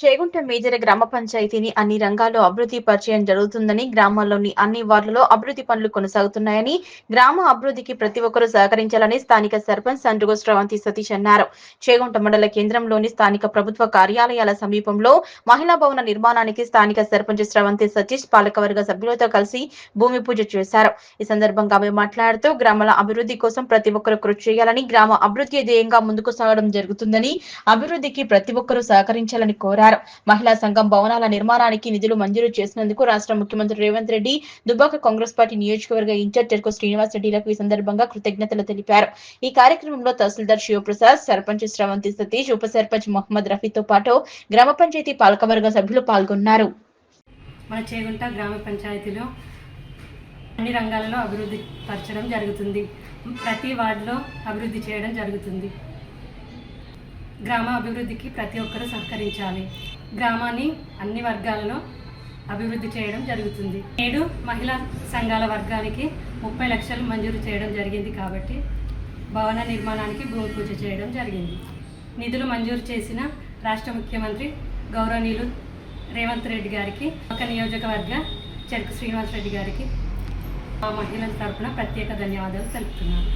Chegunta major గ్రామ పంచాయతీని అన్ని రంగాల్లో అభివృద్ధి పరిచయం జరుగుతుందని, గ్రామాల్లోని అన్ని వార్డులలో అభివృద్ధి పనులు కొనసాగుతున్నాయని, గ్రామ అభివృద్ధికి ప్రతి ఒక్కరూ సహకరించాలని స్థానిక సర్పంచ్ సండ్రుగో శ్రవంతి సతీష్ అన్నారు. చేగుంట మండల కేంద్రంలోని స్థానిక ప్రభుత్వ కార్యాలయాల సమీపంలో మహిళా భవన నిర్మాణానికి స్థానిక సర్పంచ్ శ్రవంతి సతీష్ పాలకవర్గ సభ్యులతో కలిసి భూమి పూజ చేశారు. ఈ సందర్భంగా ఆమె మాట్లాడుతూ గ్రామాల అభివృద్ధి కోసం ప్రతి ఒక్కరూ కృషి చేయాలని, గ్రామ అభివృద్ధి ధ్యేయంగా ముందుకు సాగడం జరుగుతుందని, అభివృద్ధికి ప్రతి ఒక్కరూ సహకరించాలని కోరారు. మహిళా సంఘం భవనాల నిర్మాణానికి నిధులు మంజూరు చేసినందుకు రాష్ట్ర ముఖ్యమంత్రి రేవంత్ రెడ్డి, దుబ్బాక కాంగ్రెస్ పార్టీ నియోజకవర్గ ఇన్ఛార్జ్ టెర్కో శ్రీనివాస్ రెడ్డిలకు ఈ సందర్భంగా కృతజ్ఞతలు తెలిపారు. ఈ కార్యక్రమంలో తహసీల్దార్ శివప్రసాద్, సర్పంచ్ శ్రవంతి సతీష్, ఉప సర్పంచ్ మహమ్మద్ రఫీతో పాటు గ్రామ పంచాయతీ పాలకవర్గ సభ్యులు పాల్గొన్నారు. మన చేగుంట గ్రామ పంచాయతీలో అన్ని రంగాలలో అభివృద్ధి పరచడం జరుగుతుంది. ప్రతి వార్డులో అభివృద్ధి చేయడం జరుగుతుంది. గ్రామ అభివృద్ధికి ప్రతి ఒక్కరూ సహకరించాలి. గ్రామాన్ని అన్ని వర్గాలలో అభివృద్ధి చేయడం జరుగుతుంది. నేడు మహిళా సంఘాల వర్గానికి 30 లక్షలు మంజూరు చేయడం జరిగింది కాబట్టి భవన నిర్మాణానికి భూమి పూజ చేయడం జరిగింది. నిధులు మంజూరు చేసిన రాష్ట్ర ముఖ్యమంత్రి గౌరవనీయులు రేవంత్ రెడ్డి గారికి, ఒక నియోజకవర్గ చెరుకు శ్రీనివాస్ రెడ్డి గారికి మా మహిళల తరఫున ప్రత్యేక ధన్యవాదాలు తెలుపుతున్నాను.